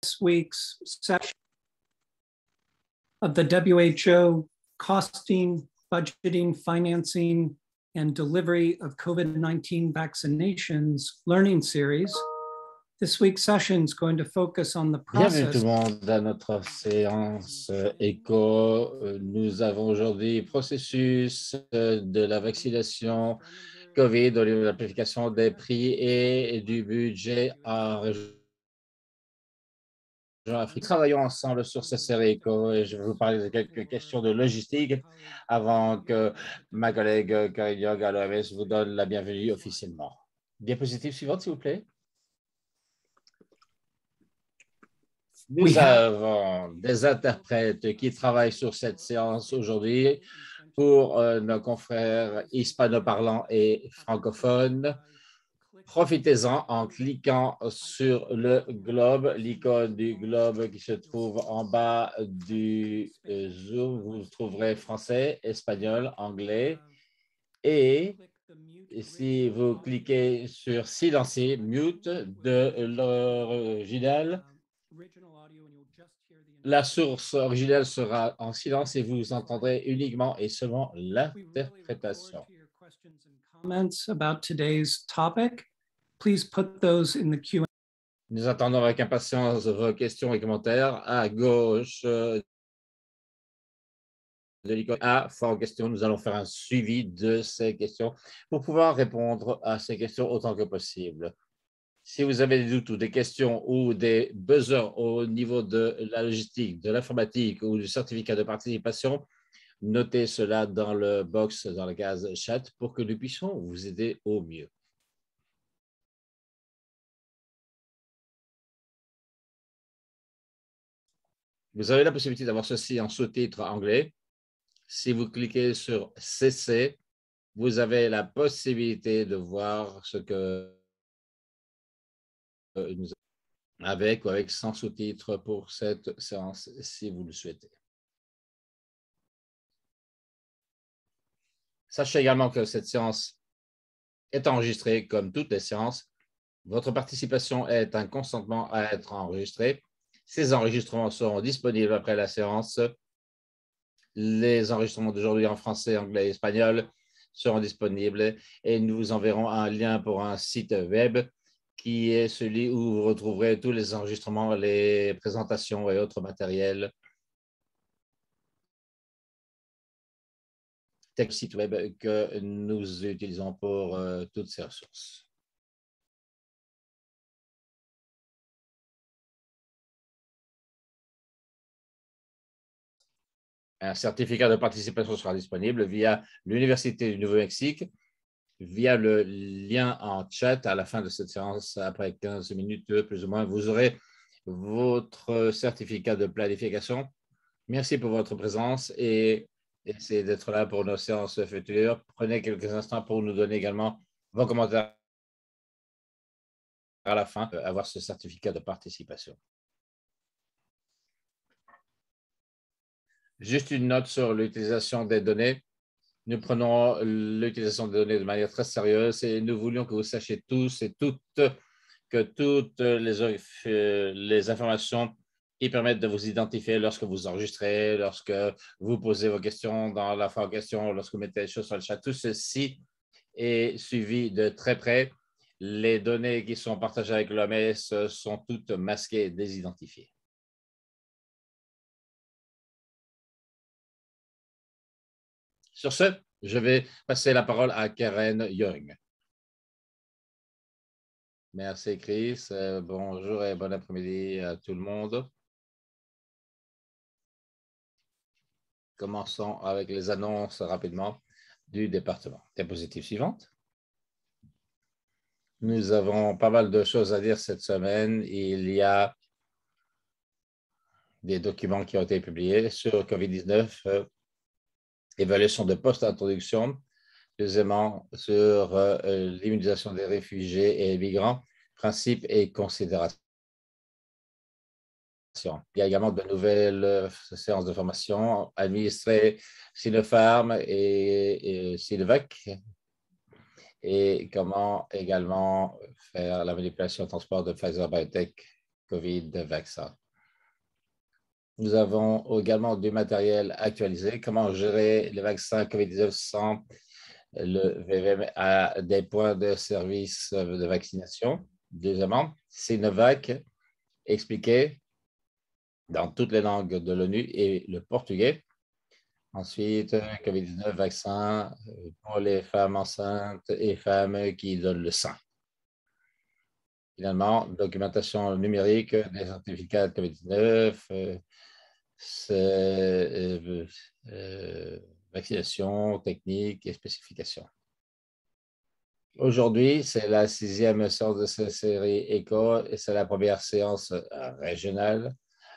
this week's session of the WHO Costing, Budgeting, Financing, and Delivery of COVID-19 Vaccinations Learning Series. This week's session is going to focus on the Bienvenue tout process. le monde à notre séance éco. Nous avons aujourd'hui le processus de la vaccination COVID au niveau de la planification des prix et du budget en région Afrique. Travaillons ensemble sur cette série éco et je vais vous parler de quelques questions de logistique avant que ma collègue Karine Galoves vous donne la bienvenue officiellement. Diapositive suivante, s'il vous plaît. Nous avons des interprètes qui travaillent sur cette séance aujourd'hui pour nos confrères hispanoparlants et francophones. Profitez-en en cliquant sur le globe, l'icône du globe qui se trouve en bas du Zoom. Vous trouverez français, espagnol, anglais. Et si vous cliquez sur silencier, mute de l'original, la source originale sera en silence et vous entendrez uniquement et seulement l'interprétation. Nous attendons avec impatience vos questions et commentaires. À gauche de l'icône A, fort questions, nous allons faire un suivi de ces questions pour pouvoir répondre à ces questions autant que possible. Si vous avez des doutes ou des questions ou des besoins au niveau de la logistique, de l'informatique ou du certificat de participation, notez cela dans le box, dans la case chat pour que nous puissions vous aider au mieux. Vous avez la possibilité d'avoir ceci en sous-titre anglais. Si vous cliquez sur CC, vous avez la possibilité de voir ce que nous avons avec ou avec sans sous-titres pour cette séance, si vous le souhaitez. Sachez également que cette séance est enregistrée comme toutes les séances. Votre participation est un consentement à être enregistré. Ces enregistrements seront disponibles après la séance. Les enregistrements d'aujourd'hui en français, anglais et espagnol seront disponibles et nous vous enverrons un lien pour un site web qui est celui où vous retrouverez tous les enregistrements, les présentations et autres matériels. C'est le site web que nous utilisons pour toutes ces ressources. Un certificat de participation sera disponible via l'Université du Nouveau-Mexique, via le lien en chat à la fin de cette séance, après 15 minutes plus ou moins. Vous aurez votre certificat de planification. Merci pour votre présence et essayez d'être là pour nos séances futures. Prenez quelques instants pour nous donner également vos commentaires à la fin, avoir ce certificat de participation. Juste une note sur l'utilisation des données. Nous prenons l'utilisation des données de manière très sérieuse et nous voulions que vous sachiez tous et toutes que toutes les informations qui permettent de vous identifier lorsque vous enregistrez, lorsque vous posez vos questions dans la fois en question, lorsque vous mettez les choses sur le chat, tout ceci est suivi de très près. Les données qui sont partagées avec l'OMS sont toutes masquées et désidentifiées. Sur ce, je vais passer la parole à Karen Young. Merci, Chris. Bonjour et bon après-midi à tout le monde. Commençons avec les annonces rapidement du département. Diapositive suivante. Nous avons pas mal de choses à dire cette semaine. Il y a des documents qui ont été publiés sur COVID-19, évaluation de post-introduction, deuxièmement sur l'immunisation des réfugiés et migrants, principes et considérations. Il y a également de nouvelles séances de formation administrées Sinopharm et Sinovac et comment également faire la manipulation de transport de Pfizer Biotech COVID de vaccins. Nous avons également du matériel actualisé. Comment gérer les vaccins COVID-19 sans le VVM à des points de service de vaccination. Deuxièmement, Sinovac expliqué dans toutes les langues de l'ONU et le portugais. Ensuite, COVID-19 vaccin pour les femmes enceintes et femmes qui donnent le sein. Finalement, documentation numérique des certificats de COVID-19, vaccination, technique et spécification. Aujourd'hui, c'est la 6e séance de cette série ECHO et c'est la première séance régionale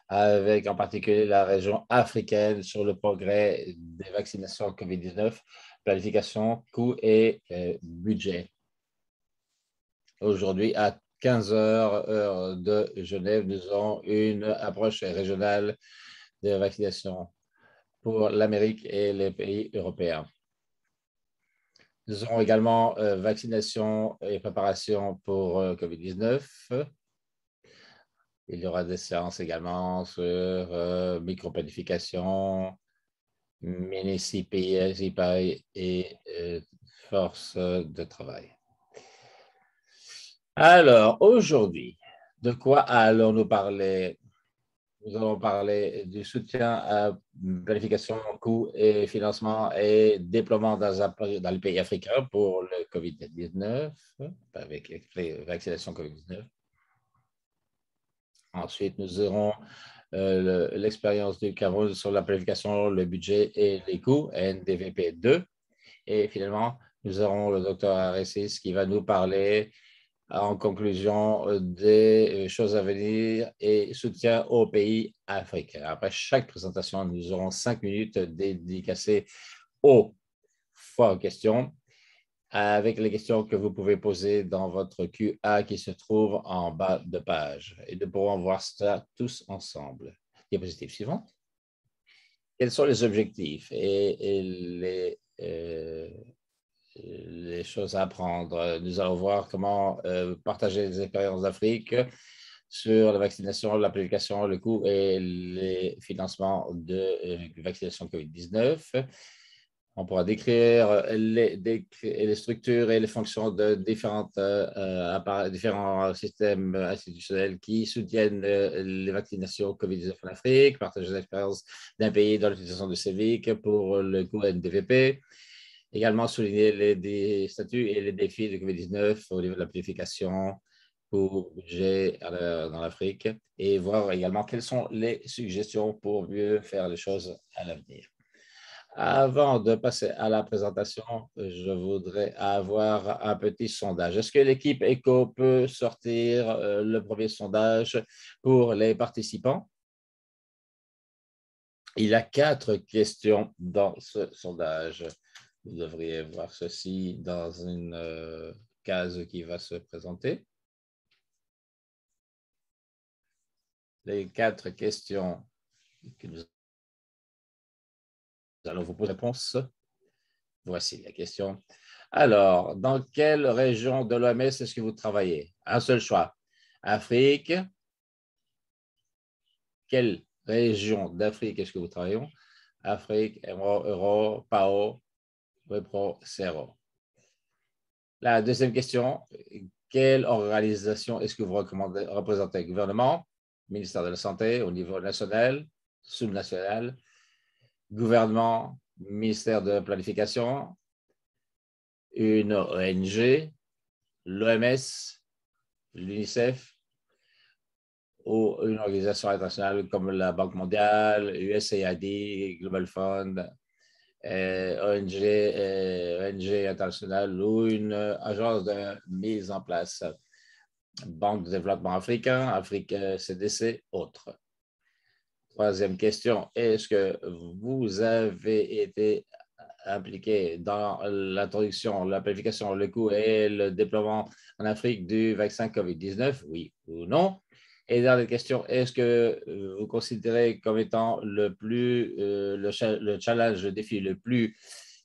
avec en particulier la région africaine sur le progrès des vaccinations COVID-19, planification, coût et budget. Aujourd'hui, à 15 heures, heure de Genève, nous avons une approche régionale de vaccination pour l'Amérique et les pays européens. Nous aurons également vaccination et préparation pour COVID-19. Il y aura des séances également sur microplanification, mini-CPI et force de travail. Alors, aujourd'hui, de quoi allons-nous parler? Nous allons parler du soutien à planification, coût et financement et déploiement dans les pays africains pour le COVID-19, avec les vaccinations COVID-19. Ensuite, nous aurons l'expérience du Cameroun sur la planification, le budget et les coûts, NDVP 2. Et finalement, nous aurons le docteur Aresis qui va nous parler en conclusion des choses à venir et soutien aux pays africains. Après chaque présentation, nous aurons 5 minutes dédicacées aux fois aux questions, avec les questions que vous pouvez poser dans votre QA qui se trouve en bas de page. Et nous pourrons voir ça tous ensemble. Diapositive suivante. Quels sont les objectifs et les choses à apprendre? Nous allons voir comment partager les expériences d'Afrique sur la vaccination, la planification, le coût et les financements de vaccination COVID-19. On pourra décrire les structures et les fonctions de différents systèmes institutionnels qui soutiennent les vaccinations COVID-19 en Afrique, partager l'expérience d'un pays dans l'utilisation de CEVIC pour le coût NDVP. Également souligner les statuts et les défis de COVID-19 au niveau de la planification pour budget dans l'Afrique et voir également quelles sont les suggestions pour mieux faire les choses à l'avenir. Avant de passer à la présentation, je voudrais avoir un petit sondage. Est-ce que l'équipe ECHO peut sortir le premier sondage pour les participants? Il y a 4 questions dans ce sondage. Vous devriez voir ceci dans une case qui va se présenter. Les 4 questions que nous allons vous poser réponse. Voici la question. Alors, dans quelle région de l'OMS est-ce que vous travaillez? Un seul choix. Afrique. Quelle région d'Afrique est-ce que vous travaillez? Afrique, Euro, PAO, Webro, Zero. La deuxième question, quelle organisation est-ce que vous représentez? Gouvernement, ministère de la Santé au niveau national, sous-national, gouvernement, ministère de planification, une ONG, l'OMS, l'UNICEF ou une organisation internationale comme la Banque mondiale, USAID, Global Fund, ONG internationale ou une agence de mise en place, Banque de développement africain, Afrique CDC, autres. Troisième question, est-ce que vous avez été impliqué dans l'introduction, la planification, le coût et le déploiement en Afrique du vaccin COVID-19, oui ou non? Et dernière question, est-ce que vous considérez comme étant le challenge, le défi le plus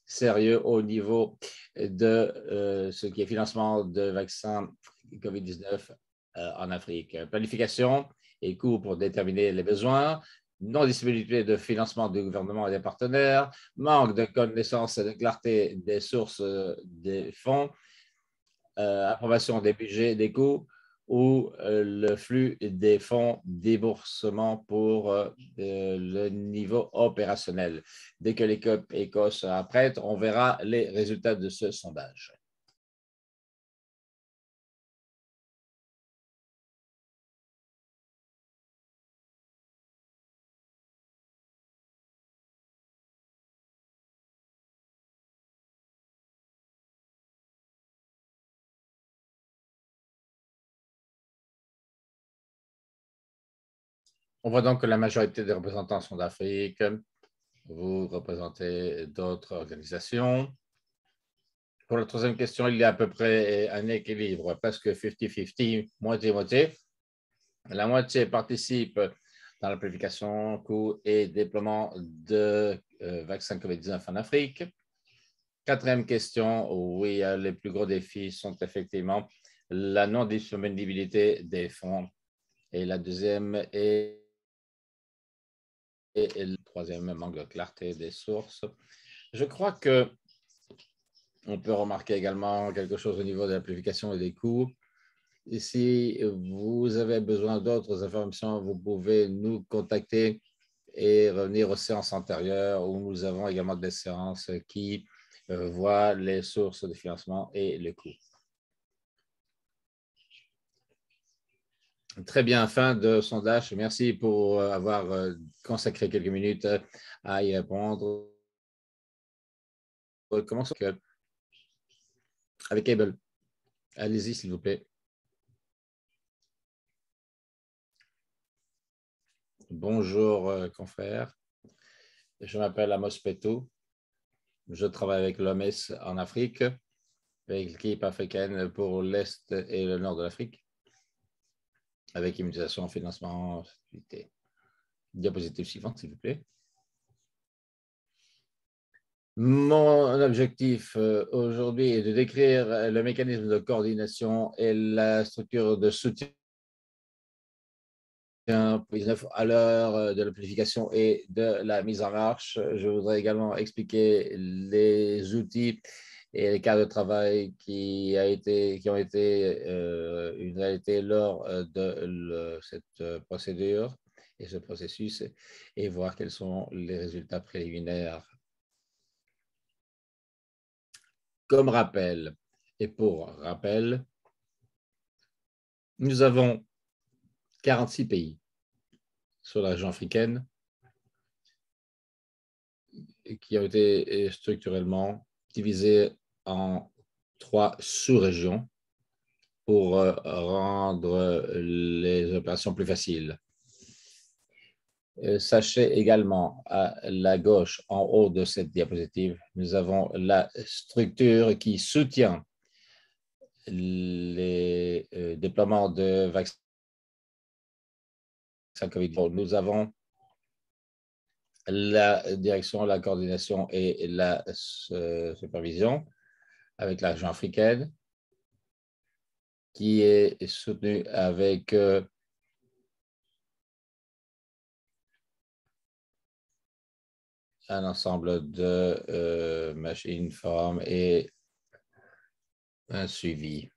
sérieux au niveau de ce qui est financement de vaccins COVID-19 en Afrique. Planification et coûts pour déterminer les besoins, non-disponibilité de financement du gouvernement et des partenaires, manque de connaissance et de clarté des sources des fonds, approbation des budgets, des coûts ou le flux des fonds déboursement pour le niveau opérationnel. Dès que l'équipe Écosse sera prête, on verra les résultats de ce sondage. On voit donc que la majorité des représentants sont d'Afrique. Vous représentez d'autres organisations. Pour la troisième question, il y a à peu près un équilibre, presque 50-50, moitié-moitié. La moitié participe dans la planification, coût et déploiement de vaccins COVID-19 en Afrique. Quatrième question, oui, les plus gros défis sont effectivement la non-disponibilité des fonds. Et la deuxième est et le troisième, manque de clarté des sources. Je crois que on peut remarquer également quelque chose au niveau de la planification et des coûts. Et si vous avez besoin d'autres informations, vous pouvez nous contacter et revenir aux séances antérieures où nous avons également des séances qui voient les sources de financement et les coûts. Très bien, fin de sondage. Merci pour avoir consacré quelques minutes à y répondre. Commençons avec Abel. Allez-y, s'il vous plaît. Bonjour, confrères. Je m'appelle Amos Petou. Je travaille avec l'OMS en Afrique, avec l'équipe africaine pour l'Est et le Nord de l'Afrique, avec immunisation, financement, activité. Diapositive suivante, s'il vous plaît. Mon objectif aujourd'hui est de décrire le mécanisme de coordination et la structure de soutien à l'heure de la planification et de la mise en marche. Je voudrais également expliquer les outils et les cas de travail qui ont été une réalité lors de cette procédure et ce processus et voir quels sont les résultats préliminaires. Comme rappel, et pour rappel, nous avons 46 pays sur la région africaine qui ont été structurellement divisés en 3 sous-régions pour rendre les opérations plus faciles. Sachez également à la gauche, en haut de cette diapositive, nous avons la structure qui soutient les déploiements de vaccins COVID. Nous avons la direction, la coordination et la supervision avec la région africaine qui est soutenue avec un ensemble de machines, formes et un suivi.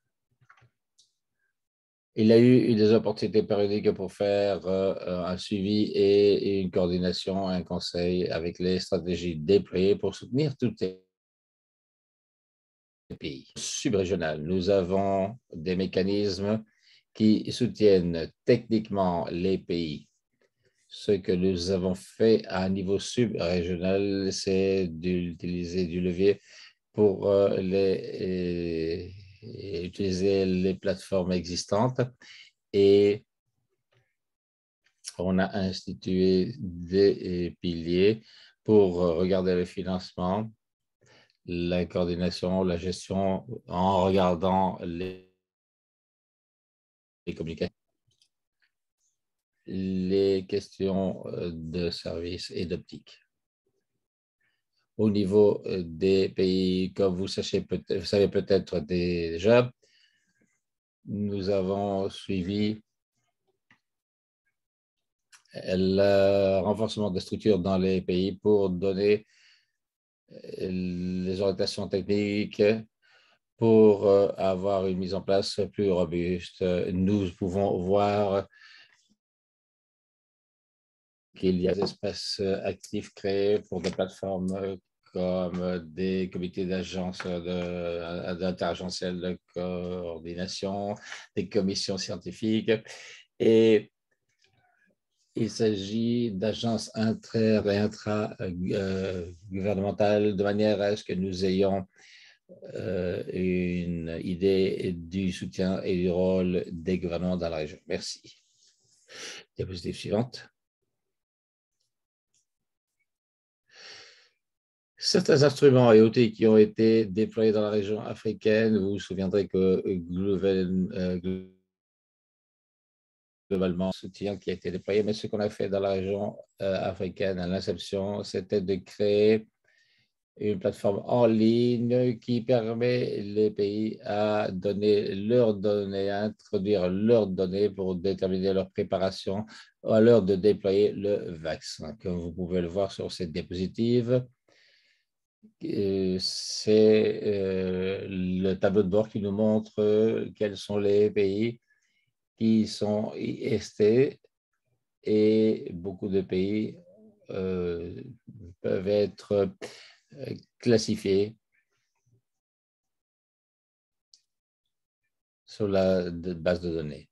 Il a eu des opportunités périodiques pour faire un suivi et une coordination, un conseil avec les stratégies déployées pour soutenir tous les pays. Subrégional, nous avons des mécanismes qui soutiennent techniquement les pays. Ce que nous avons fait à un niveau subrégional, c'est d'utiliser du levier pour utiliser les plateformes existantes et on a institué des piliers pour regarder le financement, la coordination, la gestion en regardant les communications, les questions de services et d'optique. Au niveau des pays, comme vous savez peut-être déjà, nous avons suivi le renforcement des structures dans les pays pour donner les orientations techniques pour avoir une mise en place plus robuste. Nous pouvons voir qu'il y a des espaces actifs créés pour des plateformes comme des comités d'agence d'interagentielle de coordination, des commissions scientifiques. Et il s'agit d'agences inter- et intra-gouvernementales de manière à ce que nous ayons une idée du soutien et du rôle des gouvernements dans la région. Merci. Diapositive suivante. Certains instruments et outils qui ont été déployés dans la région africaine, vous vous souviendrez que globalement, le soutien qui a été déployé, mais ce qu'on a fait dans la région africaine à l'inception, c'était de créer une plateforme en ligne qui permet les pays à donner leurs données, à introduire leurs données pour déterminer leur préparation à l'heure de déployer le vaccin. Comme vous pouvez le voir sur cette diapositive, c'est le tableau de bord qui nous montre quels sont les pays qui sont IST et beaucoup de pays peuvent être classifiés sur la base de données.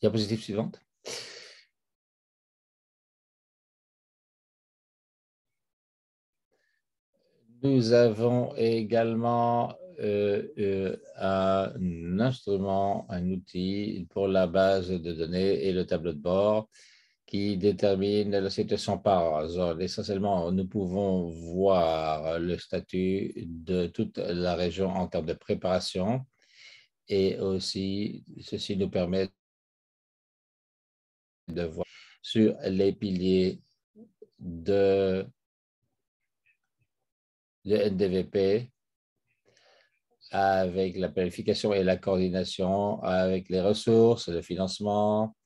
Diapositive suivante. Nous avons également un instrument, un outil pour la base de données et le tableau de bord qui détermine la situation par zone. Essentiellement, nous pouvons voir le statut de toute la région en termes de préparation et aussi, ceci nous permet de voir sur les piliers de NDVP avec la planification et la coordination, avec les ressources, le financement,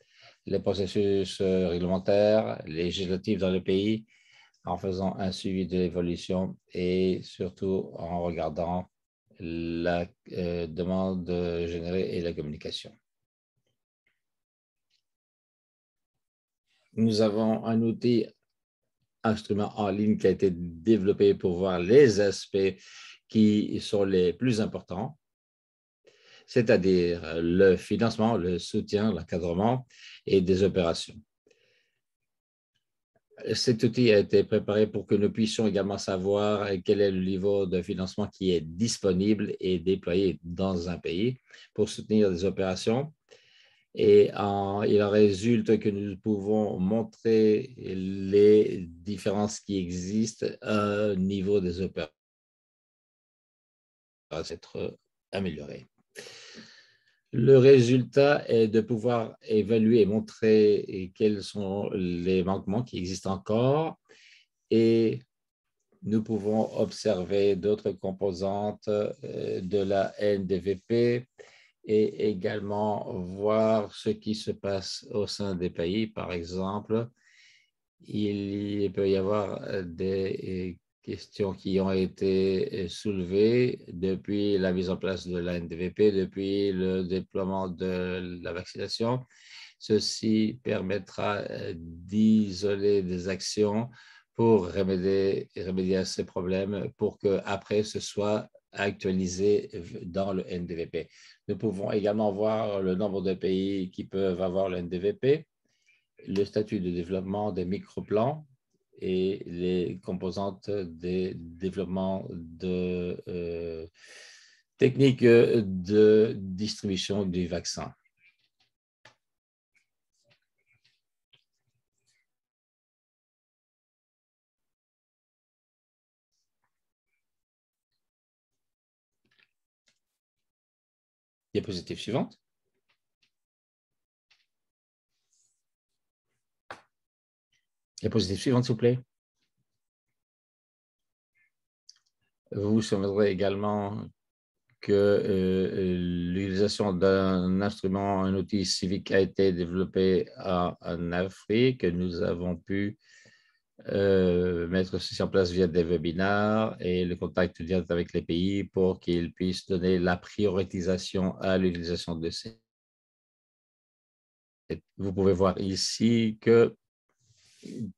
les processus réglementaires, législatifs dans le pays, en faisant un suivi de l'évolution et surtout en regardant la demande générée et la communication. Nous avons un outil instrument en ligne qui a été développé pour voir les aspects qui sont les plus importants, c'est-à-dire le financement, le soutien, l'encadrement et des opérations. Cet outil a été préparé pour que nous puissions également savoir quel est le niveau de financement qui est disponible et déployé dans un pays pour soutenir des opérations. Et il en résulte que nous pouvons montrer les différences qui existent au niveau des opérations être améliorées. Le résultat est de pouvoir évaluer et montrer quels sont les manquements qui existent encore et nous pouvons observer d'autres composantes de la NDVP et également voir ce qui se passe au sein des pays. Par exemple, il peut y avoir des questions qui ont été soulevées depuis la mise en place de la NDVP, depuis le déploiement de la vaccination. Ceci permettra d'isoler des actions pour remédier à ces problèmes pour qu'après ce soit actualisé dans le NDVP. Nous pouvons également voir le nombre de pays qui peuvent avoir le NDVP, le statut de développement des microplans et les composantes des développements de techniques de distribution du vaccin. Diapositive suivante. Diapositive suivante, s'il vous plaît. Vous vous souviendrez également que l'utilisation d'un instrument, un outil civique a été développé en Afrique. Nous avons pu mettre ceci en place via des webinaires et le contact direct avec les pays pour qu'ils puissent donner la prioritisation à l'utilisation de ces. Vous pouvez voir ici que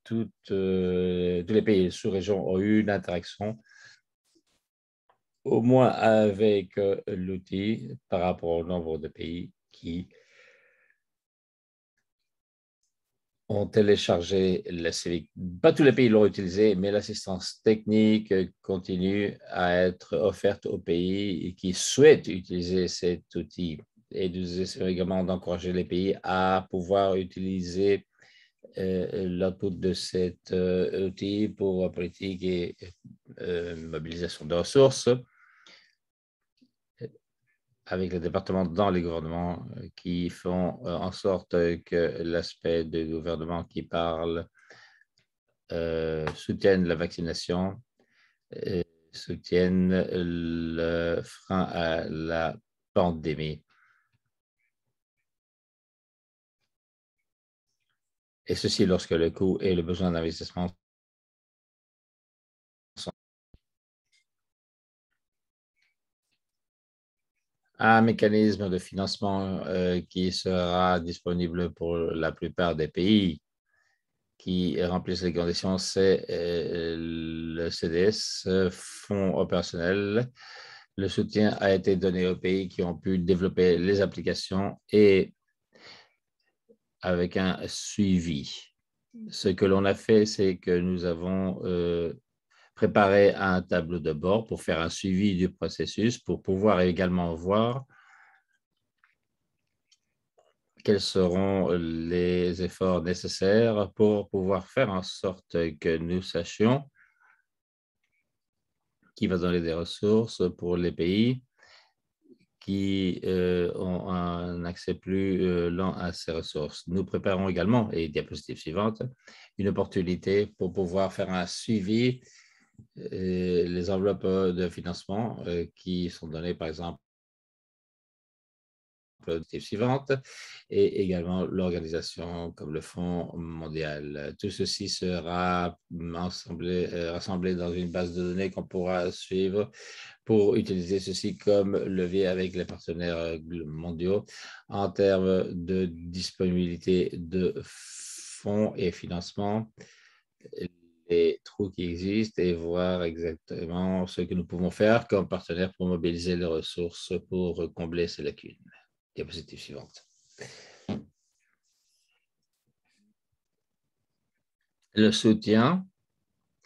tous les pays sous-région ont eu une interaction au moins avec l'outil par rapport au nombre de pays qui ont téléchargé la civique. Pas tous les pays l'ont utilisé, mais l'assistance technique continue à être offerte aux pays qui souhaitent utiliser cet outil. Et nous essayons également d'encourager les pays à pouvoir utiliser l'output de cet outil pour politique et mobilisation de ressources avec les départements dans les gouvernements qui font en sorte que l'aspect du gouvernement qui parle soutiennent la vaccination, soutiennent le frein à la pandémie. Et ceci lorsque le coût et le besoin d'investissement sont. Un mécanisme de financement qui sera disponible pour la plupart des pays qui remplissent les conditions, c'est le CDS, Fonds opérationnel. Le soutien a été donné aux pays qui ont pu développer les applications et avec un suivi. Ce que l'on a fait, c'est que nous avons préparé un tableau de bord pour faire un suivi du processus, pour pouvoir également voir quels seront les efforts nécessaires pour pouvoir faire en sorte que nous sachions qui va donner des ressources pour les pays qui ont un accès plus lent à ces ressources. Nous préparons également, et diapositive suivante, une opportunité pour pouvoir faire un suivi les enveloppes de financement qui sont données, par exemple, suivante, et également l'organisation comme le Fonds mondial. Tout ceci sera rassemblé dans une base de données qu'on pourra suivre pour utiliser ceci comme levier avec les partenaires mondiaux en termes de disponibilité de fonds et financement, les trous qui existent et voir exactement ce que nous pouvons faire comme partenaire pour mobiliser les ressources pour combler ces lacunes. Diapositive suivante. Le soutien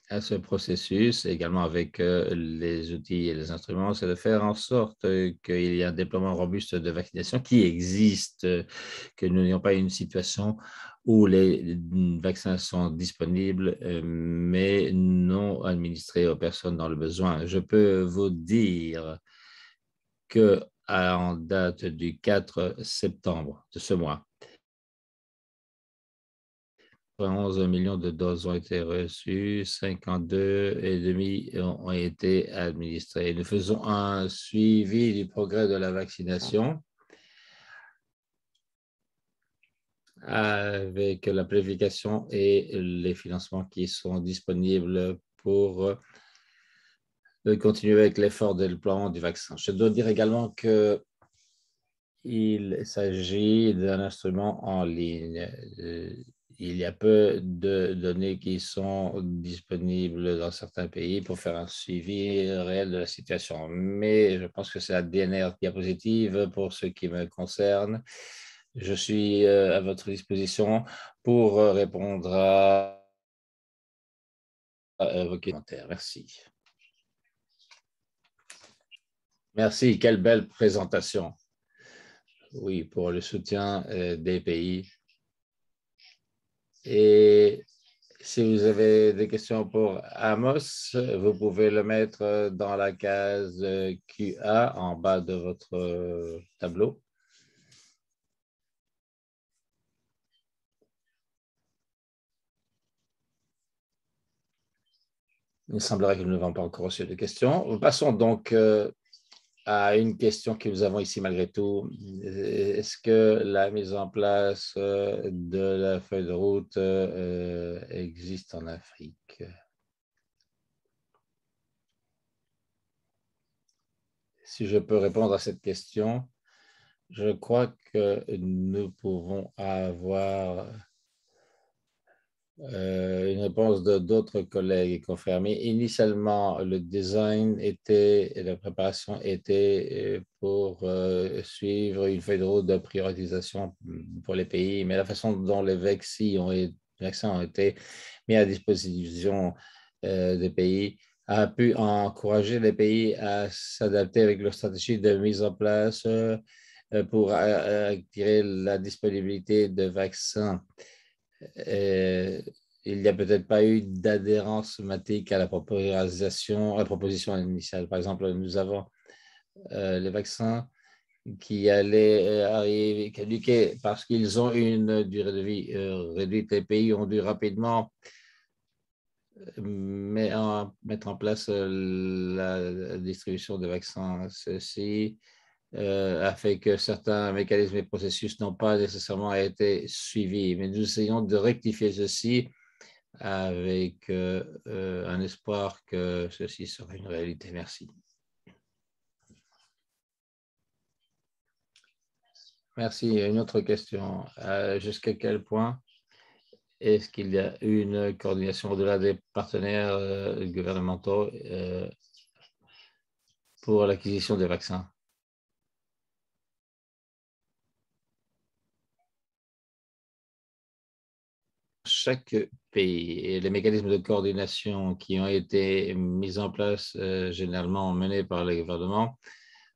à ce processus, également avec les outils et les instruments, c'est de faire en sorte qu'il y ait un déploiement robuste de vaccination qui existe, que nous n'ayons pas une situation où les vaccins sont disponibles, mais non administrés aux personnes dans le besoin. Je peux vous dire qu'en date du 4 septembre de ce mois, 11 millions de doses ont été reçues, 52,5 ont été administrées. Nous faisons un suivi du progrès de la vaccination avec la planification et les financements qui sont disponibles pour continuer avec l'effort de déploiement du vaccin. Je dois dire également qu'il s'agit d'un instrument en ligne. Il y a peu de données qui sont disponibles dans certains pays pour faire un suivi réel de la situation. Mais je pense que c'est la dernière diapositive pour ce qui me concerne. Je suis à votre disposition pour répondre à vos commentaires. Merci. Merci, quelle belle présentation. Oui, pour le soutien des pays. Et si vous avez des questions pour Amos, vous pouvez le mettre dans la case QA en bas de votre tableau. Il semblerait que nous n'avons pas encore reçu de questions. Passons donc à une question que nous avons ici malgré tout. Est-ce que la mise en place de la feuille de route existe en Afrique? Si je peux répondre à cette question, je crois que nous pouvons avoir une réponse d'autres collègues et confirmés. Initialement, le design était, et la préparation était pour suivre une feuille de route de prioritisation pour les pays, mais la façon dont les vaccins ont été mis à disposition des pays a pu encourager les pays à s'adapter avec leur stratégie de mise en place pour attirer la disponibilité de vaccins. Il n'y a peut-être pas eu d'adhérence somatique à la proposition initiale. Par exemple, nous avons les vaccins qui allaient arriver caduquer parce qu'ils ont une durée de vie réduite. Les pays ont dû rapidement mettre en place la distribution de vaccins. Ceci a fait que certains mécanismes et processus n'ont pas nécessairement été suivis. Mais nous essayons de rectifier ceci avec un espoir que ceci sera une réalité. Merci. Merci. Une autre question. Jusqu'à quel point est-ce qu'il y a une coordination au-delà des partenaires gouvernementaux pour l'acquisition des vaccins? Chaque pays et les mécanismes de coordination qui ont été mis en place, généralement menés par les gouvernements,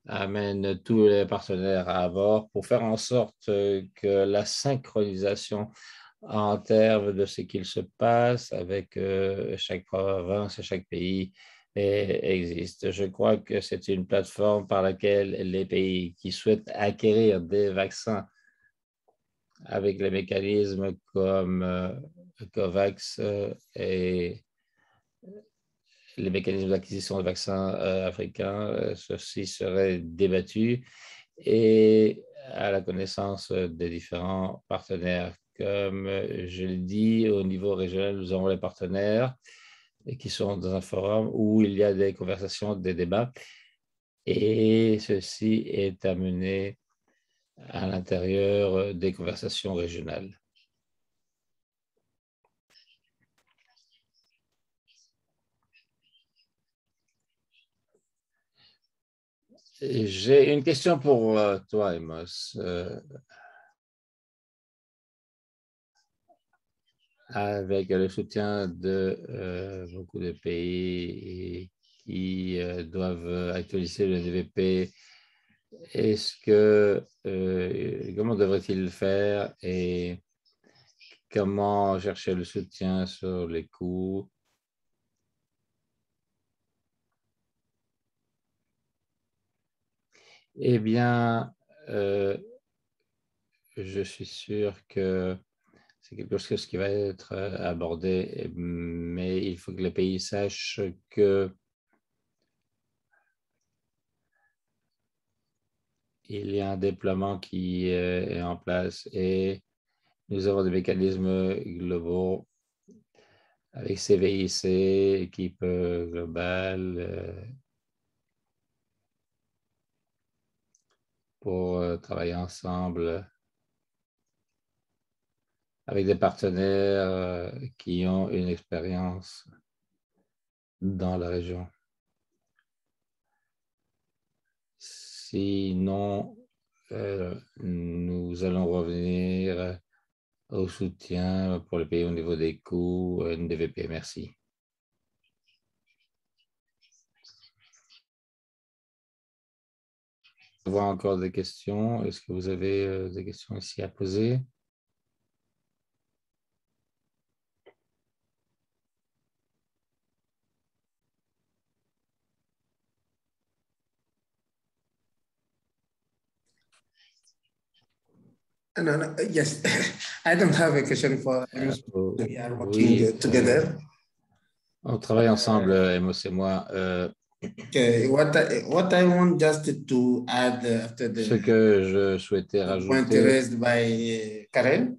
amènent tous les partenaires à bord pour faire en sorte que la synchronisation en termes de ce qu'il se passe avec chaque province et chaque pays existe. Je crois que c'est une plateforme par laquelle les pays qui souhaitent acquérir des vaccins avec les mécanismes comme COVAX et les mécanismes d'acquisition de vaccins africains, ceci serait débattu et à la connaissance des différents partenaires. Comme je l'ai dit, au niveau régional, nous avons les partenaires qui sont dans un forum où il y a des conversations, des débats, et ceci est amené à l'intérieur des conversations régionales. J'ai une question pour toi, Amos. Avec le soutien de beaucoup de pays qui doivent actualiser le DVP, comment devrait-il faire et comment chercher le soutien sur les coûts? Eh bien, je suis sûr que c'est quelque chose qui va être abordé, mais il faut que les pays sachent que il y a un déploiement qui est en place et nous avons des mécanismes globaux avec CVIC, équipe globale, pour travailler ensemble avec des partenaires qui ont une expérience dans la région. Sinon, nous allons revenir au soutien pour le pays au niveau des coûts, NDVP. Merci. Je vois encore des questions. Est-ce que vous avez des questions ici à poser? No, yes, I don't have a question for we are working together. On travaille ensemble, Emos et moi. Okay, what I want just to add after Ce que je souhaitais the point rajouter, raised by Karen,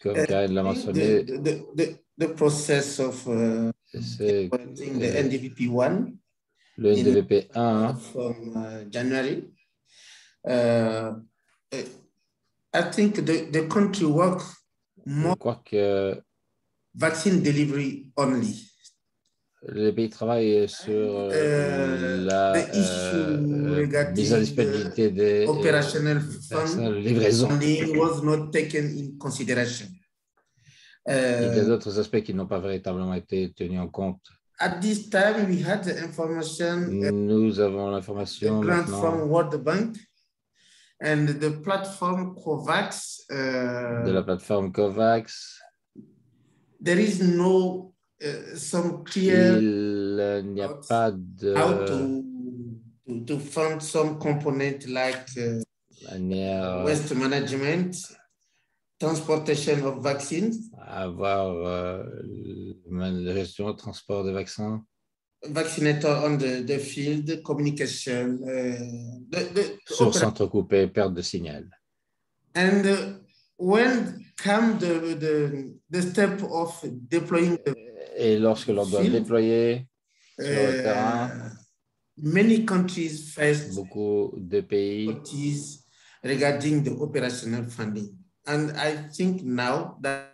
comme Karen l'a mentionné, the process of c'est implementing the NDVP 1 le NDVP 1 from January. I think the country works Je more crois que vaccine delivery only. les pays travaillent sur la The issue mise à regarding disponibilité des operational vaccins, livraison. funding was not taken in consideration. Il y a d'autres aspects qui n'ont pas véritablement été tenus en compte. At this time, we had the information, Nous avons the l'information grant maintenant from World Bank and the platform COVAX. de la plateforme COVAX. There is no some clear Il n'y a pas how de to fund some component like manière waste management, transportation of vaccines, avoir la gestion, le transport des vaccins, vaccinator on the field, communication, sur centre coupé, perte de signal. and when come the step of deploying Et lorsque l'on doit déployer sur le terrain, many countries face beaucoup de pays difficulties regarding the operational funding. And I think now that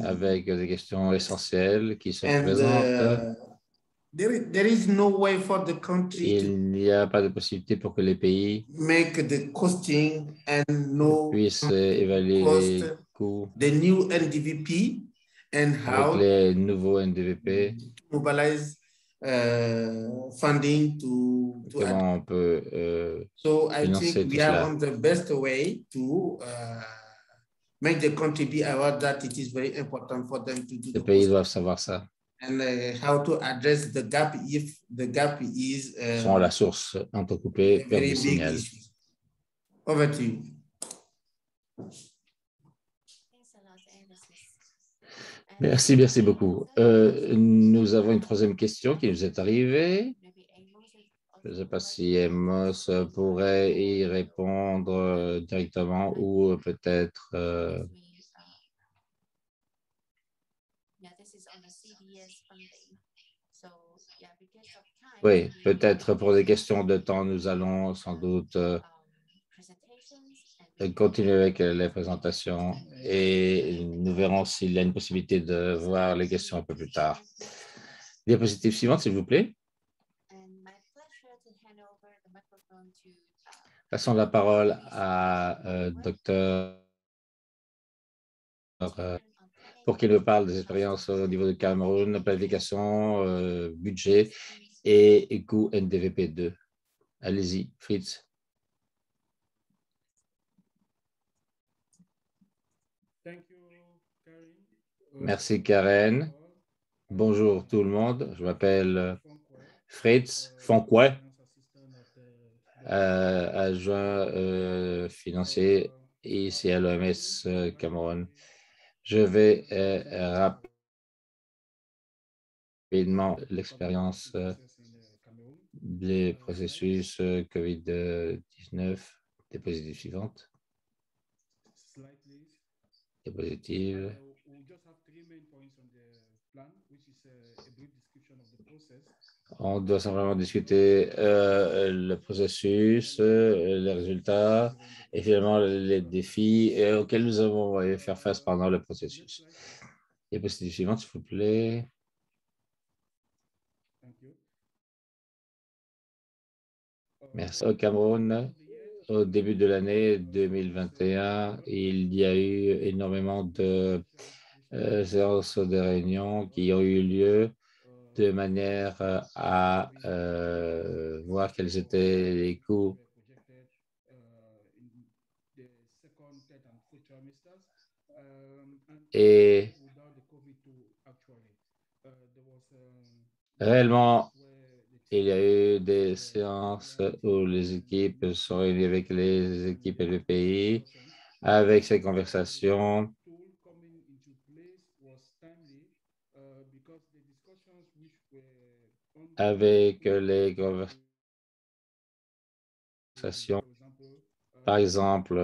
avec des questions essentielles qui se présentent. There is no way for the country Il n'y a pas de possibilité pour que les pays make the costing and puissent évaluer les coûts the new NDVP and avec how les nouveaux NDVP. Mobilize funding to comment on peut so I financer think tout we are cela. on the best way to make the country be aware that it is very important for them to do Les the pays doivent savoir ça. and how to address the gap if the gap is Sont à la source entrecoupée, perte de signal. Over to you. Merci, merci beaucoup. Nous avons une troisième question qui nous est arrivée. Je ne sais pas si Amos pourrait y répondre directement ou peut-être oui, peut-être pour des questions de temps, nous allons sans doute continuer avec les présentations et nous verrons s'il y a une possibilité de voir les questions un peu plus tard. Diapositive suivante, s'il vous plaît. Passons la parole à Dr. Pour qu'il nous parle des expériences au niveau du Cameroun, planification, budget et coût NDVP 2. Allez-y, Fritz. Merci, Karen. Bonjour tout le monde. Je m'appelle Fritz Foncouet, adjoint financier ici à l'OMS Cameroun. Je vais rapidement l'expérience des processus COVID-19. Diapositive suivante. Diapositive. On doit simplement discuter le processus, les résultats et finalement les défis auxquels nous avons faire face pendant le processus. Diapositive suivante, s'il vous plaît. Merci. Au Cameroun, au début de l'année 2021, il y a eu énormément de séances de réunions qui ont eu lieu de manière à voir quels étaient les coûts et réellement, il y a eu des séances où les équipes sont réunies avec les équipes LVPI, avec ces conversations avec les conversations, par exemple,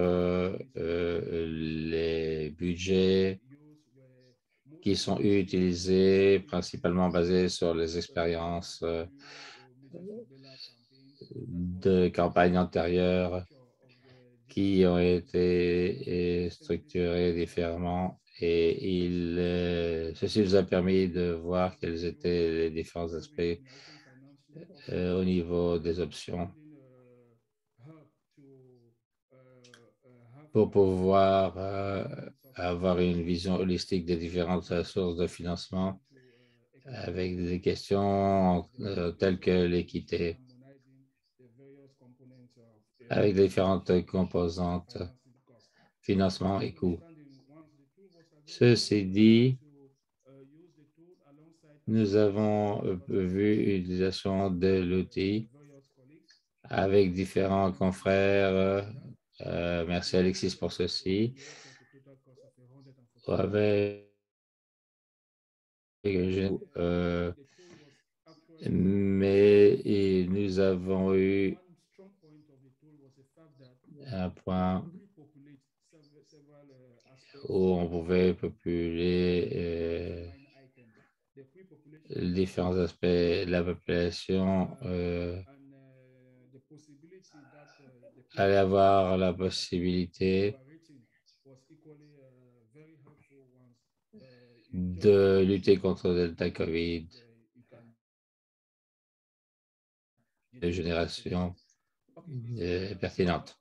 les budgets qui sont utilisés principalement basés sur les expériences de campagne antérieure qui ont été structurées différemment et ceci nous a permis de voir quels étaient les différents aspects au niveau des options pour pouvoir avoir une vision holistique des différentes sources de financement avec des questions telles que l'équité, avec les différentes composantes, financement et coûts. Ceci dit, nous avons vu l'utilisation de l'outil avec différents confrères. Merci Alexis pour ceci. Avec, mais nous avons eu un point où on pouvait populer différents aspects de la population allait avoir la possibilité de lutter contre Delta COVID de génération pertinente.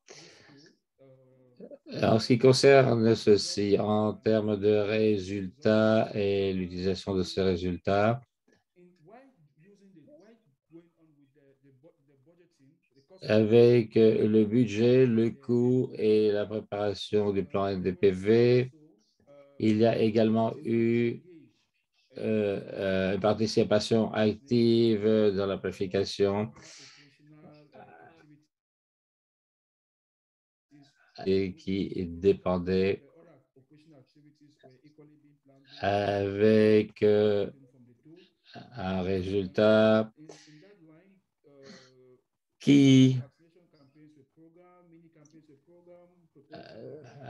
En ce qui concerne ceci, en termes de résultats et l'utilisation de ces résultats, avec le budget, le coût et la préparation du plan NDPV, il y a également eu une participation active dans la planification et qui dépendait avec un résultat qui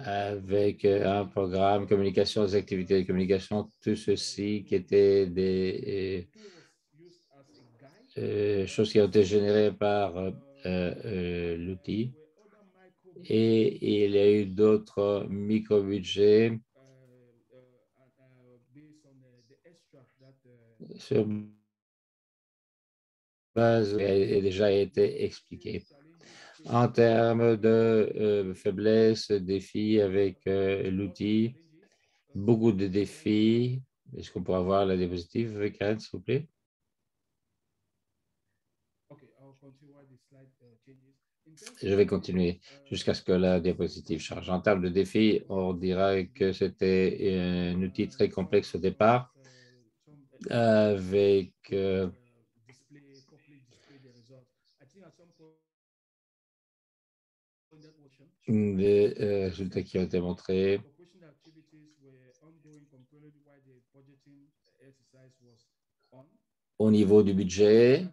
avec un programme, communication, des activités de communication, tout ceci qui étaient des choses qui ont été générées par l'outil. Et il y a eu d'autres micro-budgets sur base a déjà été expliqué. En termes de faiblesses, défis avec l'outil, beaucoup de défis. Est-ce qu'on pourra voir la diapositive, Karen, s'il vous plaît? Je vais continuer jusqu'à ce que la diapositive change. En termes de défis, on dirait que c'était un outil très complexe au départ, avec des résultats qui ont été montrés. Au niveau du budget,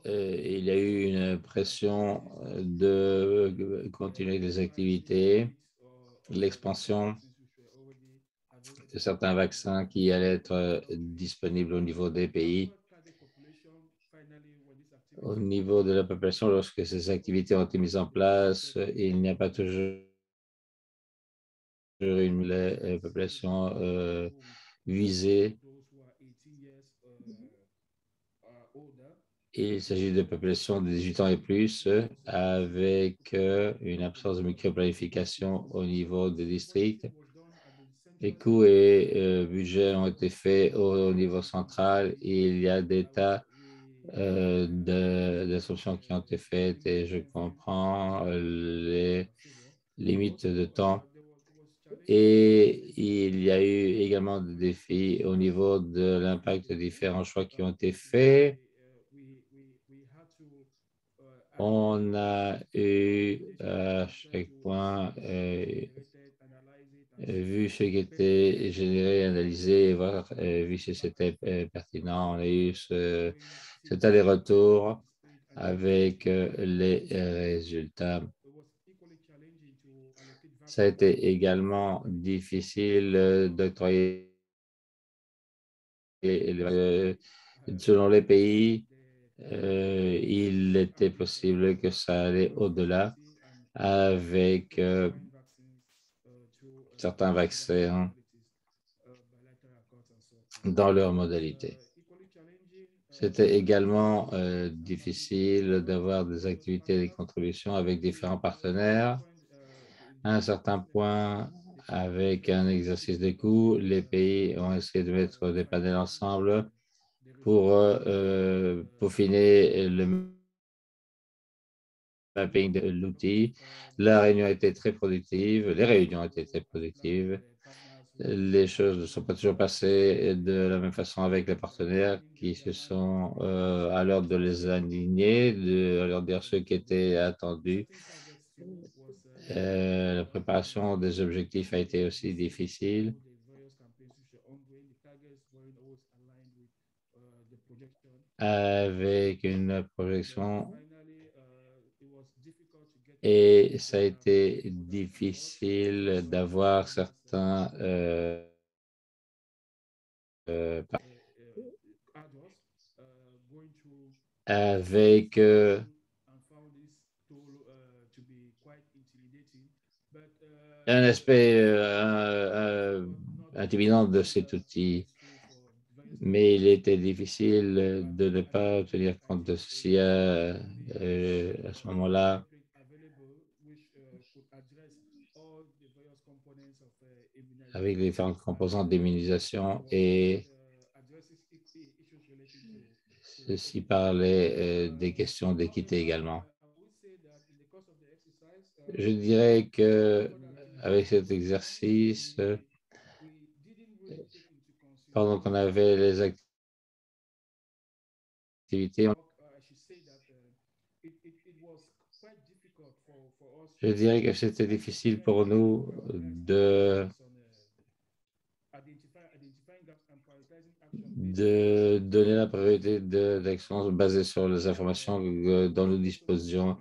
il y a eu une pression de continuer des activités, l'expansion de certains vaccins qui allaient être disponibles au niveau des pays. Au niveau de la population, lorsque ces activités ont été mises en place, il n'y a pas toujours une population visée. Il s'agit de populations de 18 ans et plus avec une absence de microplanification au niveau des districts. Les coûts et budgets ont été faits au niveau central et il y a des tas d'assumptions qui ont été faites et je comprends les limites de temps. Et il y a eu également des défis au niveau de l'impact des différents choix qui ont été faits. On a eu à chaque point vu ce qui était généré, analysé, et voir, vu si c'était pertinent. On a eu cet aller-retour avec les résultats. Ça a été également difficile d'octroyer selon les pays. Il était possible que ça allait au-delà avec certains vaccins dans leur modalité. C'était également difficile d'avoir des activités et des contributions avec différents partenaires. À un certain point, avec un exercice de coûts, les pays ont essayé de mettre des panels ensemble pour peaufiner le mapping de l'outil. La réunion a été très productive, les réunions ont été très productives. Les choses ne sont pas toujours passées de la même façon avec les partenaires qui se sont à l'heure de les aligner, de leur dire ce qui était attendu. La préparation des objectifs a été aussi difficile. Avec une projection et ça a été difficile d'avoir certains avec un aspect intimidant de cet outil, mais il était difficile de ne pas tenir compte de ceci à ce moment-là. Avec les différentes composantes d'immunisation et ceci parlait des questions d'équité également. Je dirais que avec cet exercice, pendant qu'on avait les activités, je dirais que c'était difficile pour nous de donner la priorité d'actions basées sur les informations dont nous disposions.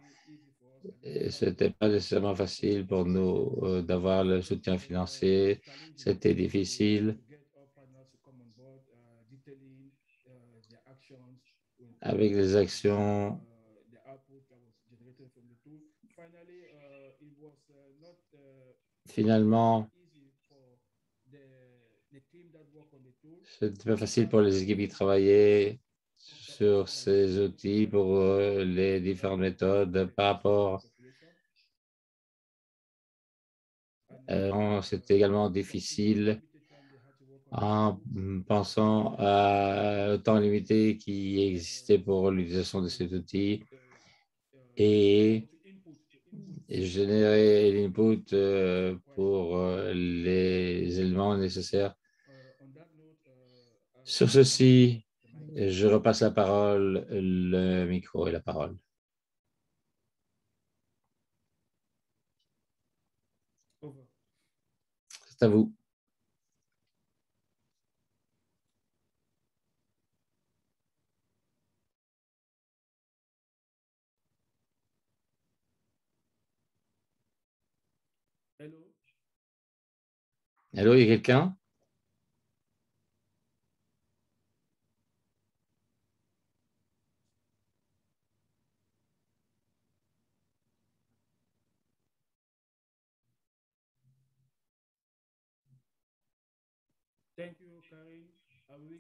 Ce n'était pas nécessairement facile pour nous d'avoir le soutien financier. C'était difficile avec les actions. Finalement, ce n'était pas facile pour les équipes qui travaillaient sur ces outils pour les différentes méthodes par rapport. C'était également difficile en pensant au temps limité qui existait pour l'utilisation de cet outil et générer l'input pour les éléments nécessaires. Sur ceci, je repasse la parole, le micro et la parole. C'est à vous. Allô, il y a quelqu'un?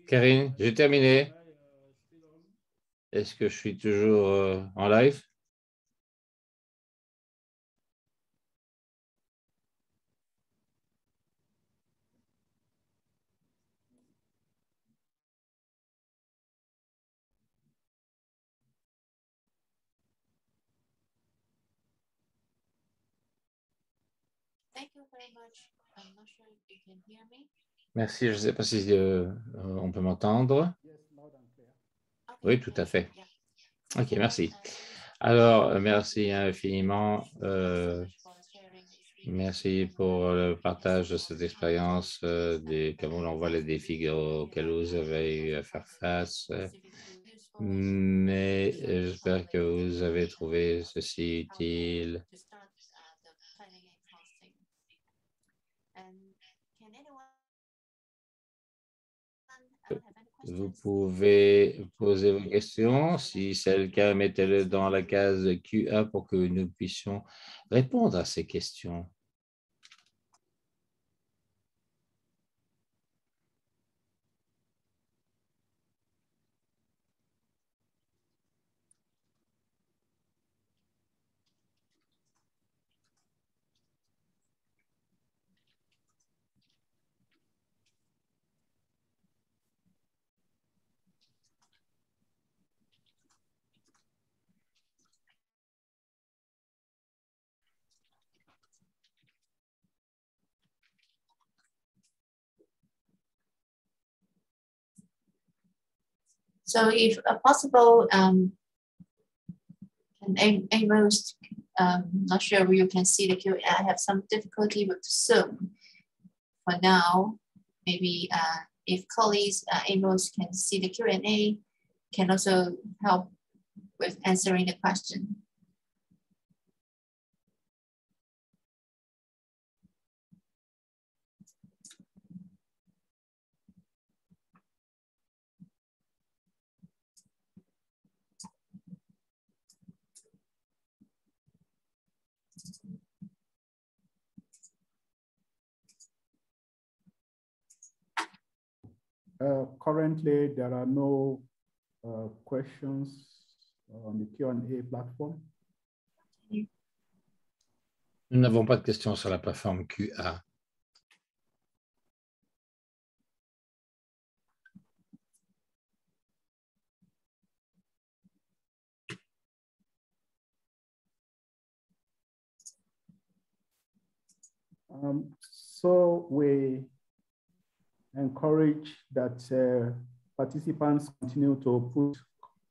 Karine, j'ai terminé. Est-ce que je suis toujours en live? Merci, je ne sais pas si on peut m'entendre. Oui, tout à fait. OK, merci. Alors, merci infiniment Merci pour le partage de cette expérience, comment on voit les défis auxquels vous avez eu à faire face. Mais j'espère que vous avez trouvé ceci utile. Vous pouvez poser vos questions. Si c'est le cas, mettez-le dans la case Q1 pour que nous puissions répondre à ces questions. So if possible, Amos, not sure if you can see the Q&A. I have some difficulty with Zoom for now. Maybe if colleagues, Amos can see the Q&A, can also help with answering the question. Currently, there are no questions on the Q&A platform. Nous n'avons pas de questions sur la plateforme QA. So we encourage that participants continue to put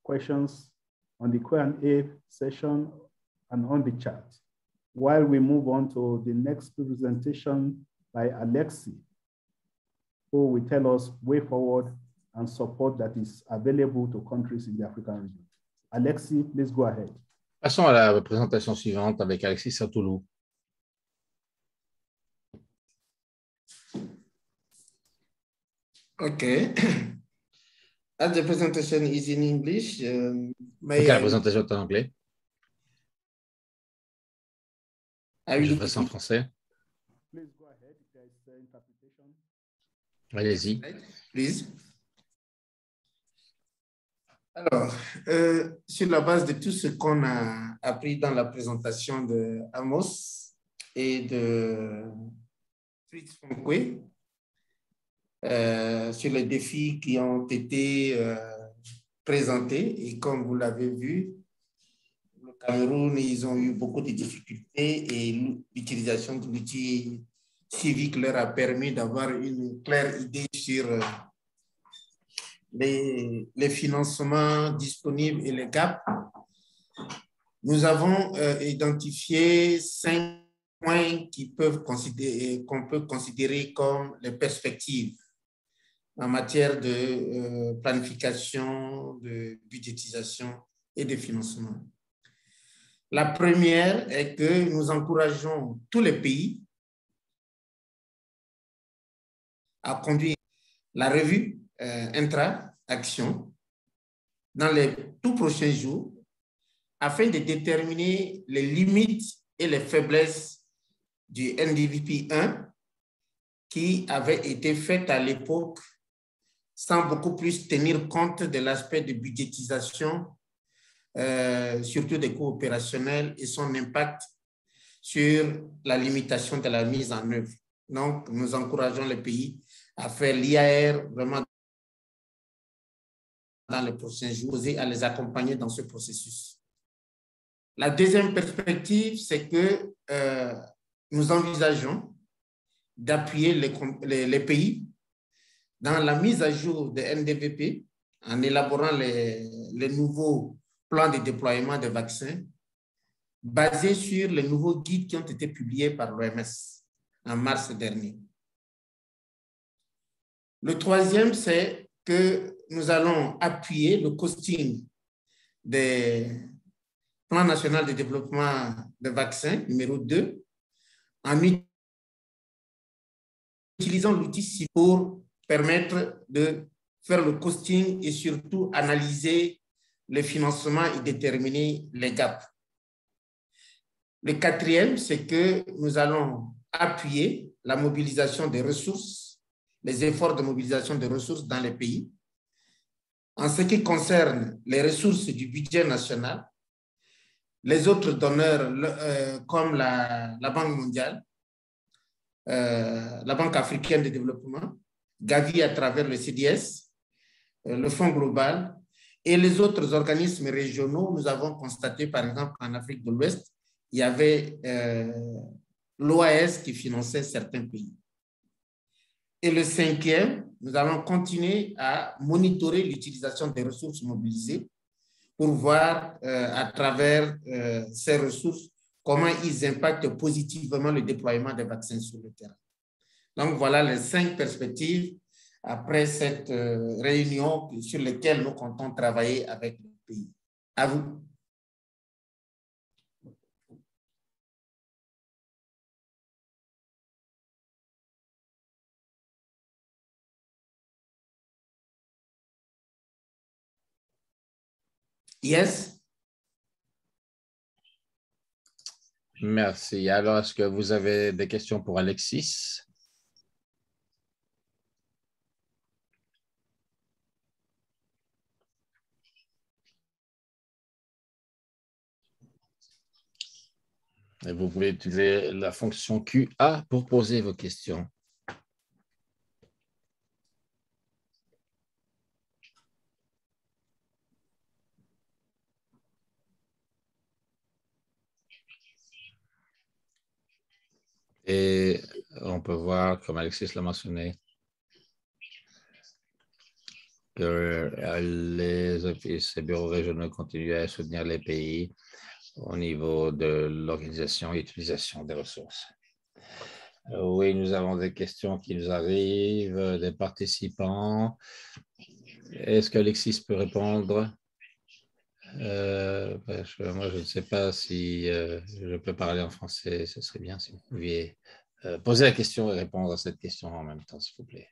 questions on the Q&A session and on the chat, while we move on to the next presentation by Alexi, who will tell us way forward and support that is available to countries in the African region. Alexi, please go ahead. Passons à la présentation suivante avec Alexis Satoulou. Okay. As the presentation is in English, La présentation est en anglais. Je ferai ça en français. Please go ahead. There is interpretation. Allez-y. Please. Alors, sur la base de tout ce qu'on a appris dans la présentation de Amos et de Fritz Fonkwe, sur les défis qui ont été présentés, et comme vous l'avez vu, le Cameroun, ils ont eu beaucoup de difficultés et l'utilisation de l'outil civique leur a permis d'avoir une claire idée sur les financements disponibles et les gaps. Nous avons identifié 5 points qu'on peut considérer comme les perspectives en matière de planification, de budgétisation et de financement. La première est que nous encourageons tous les pays à conduire la revue intra-action dans les tout prochains jours afin de déterminer les limites et les faiblesses du NDVP 1 qui avait été fait à l'époque sans beaucoup plus tenir compte de l'aspect de budgétisation, surtout des coûts opérationnels et son impact sur la limitation de la mise en œuvre. Donc, nous encourageons les pays à faire l'IAR vraiment dans les prochains jours et à les accompagner dans ce processus. La deuxième perspective, c'est que nous envisageons d'appuyer les pays dans la mise à jour de NDVP en élaborant les nouveaux plans de déploiement des vaccins basé sur les nouveaux guides qui ont été publiés par l'OMS en mars dernier. Le troisième, c'est que nous allons appuyer le costing des plans nationaux de développement de vaccins numéro 2 en utilisant l'outil pour permettre de faire le costing et surtout analyser le financement et déterminer les gaps. Le quatrième, c'est que nous allons appuyer la mobilisation des ressources, les efforts de mobilisation des ressources dans les pays. En ce qui concerne les ressources du budget national, les autres donneurs comme la Banque mondiale, la Banque africaine de développement, Gavi à travers le CDS, le Fonds global et les autres organismes régionaux, nous avons constaté par exemple qu'en Afrique de l'Ouest, il y avait l'OAS qui finançait certains pays. Et le cinquième, nous allons continuer à monitorer l'utilisation des ressources mobilisées pour voir à travers ces ressources comment ils impactent positivement le déploiement des vaccins sur le terrain. Donc, voilà les 5 perspectives après cette réunion sur lesquelles nous comptons travailler avec le pays. À vous. Yes. Merci. Alors, est-ce que vous avez des questions pour Alexis? Et vous pouvez utiliser la fonction QA pour poser vos questions. Et on peut voir, comme Alexis l'a mentionné, que les offices et bureaux régionaux continuent à soutenir les pays au niveau de l'organisation et l'utilisation des ressources. Oui, nous avons des questions qui nous arrivent, des participants. Est-ce qu'Alexis peut répondre? Moi, je ne sais pas si je peux parler en français. Ce serait bien si vous pouviez poser la question et répondre à cette question en même temps, s'il vous plaît.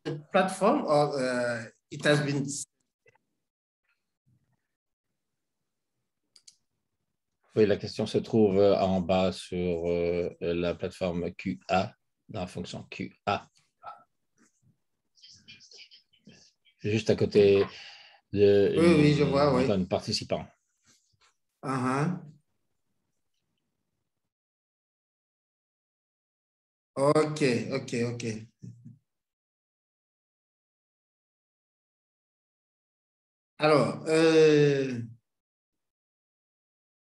The platform, or it has been. Oui, la question se trouve en bas sur la plateforme QA, dans la fonction QA. Juste à côté de Oui, je vois, oui. l'icône participant. OK. Alors,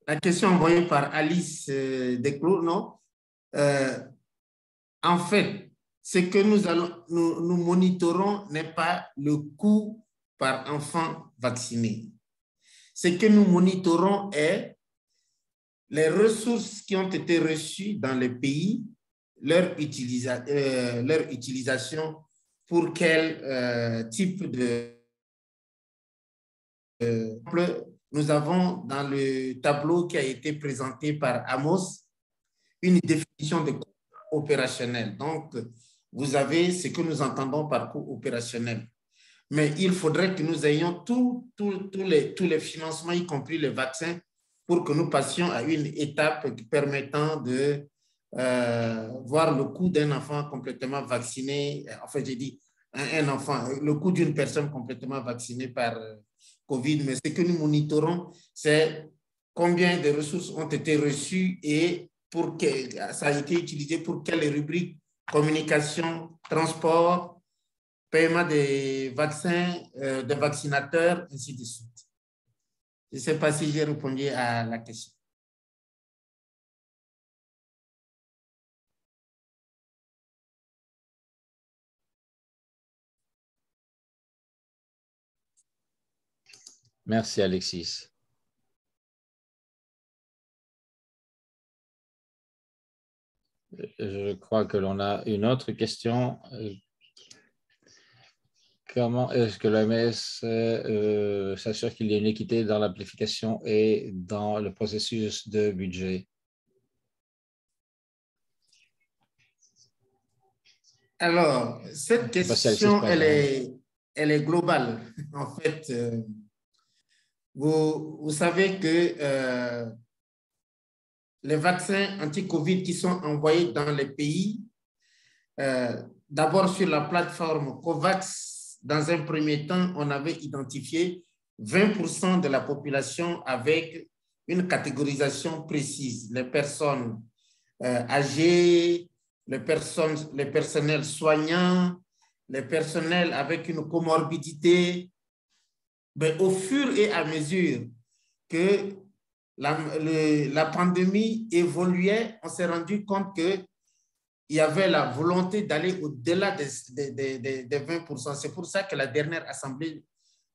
la question envoyée par Alice Desclos, non? En fait, ce que nous monitorons n'est pas le coût par enfant vacciné. Ce que nous monitorons est les ressources qui ont été reçues dans les pays, leur utilisation pour quel type de... Nous avons dans le tableau qui a été présenté par Amos une définition de coût opérationnel. Donc, vous avez ce que nous entendons par coût opérationnel. Mais il faudrait que nous ayons tous les financements, y compris les vaccins, pour que nous passions à une étape permettant de voir le coût d'un enfant complètement vacciné. En fait, j'ai dit un enfant, le coût d'une personne complètement vaccinée par COVID. Mais ce que nous monitorons, c'est combien de ressources ont été reçues et pour que ça a été utilisé pour quelles rubriques, communication, transport, paiement des vaccins, des vaccinateurs, ainsi de suite. Je ne sais pas si j'ai répondu à la question. Merci, Alexis. Je crois que l'on a une autre question. Comment est-ce que l'OMS s'assure qu'il y a une équité dans l'amplification et dans le processus de budget? Alors, cette question, elle est globale. En fait, vous savez que les vaccins anti-Covid qui sont envoyés dans les pays, d'abord sur la plateforme COVAX, dans un premier temps, on avait identifié 20% de la population avec une catégorisation précise. Les personnes âgées, les personnels soignants, les personnels avec une comorbidité. Mais au fur et à mesure que la pandémie évoluait, on s'est rendu compte qu'il y avait la volonté d'aller au-delà des 20%. C'est pour ça que la dernière Assemblée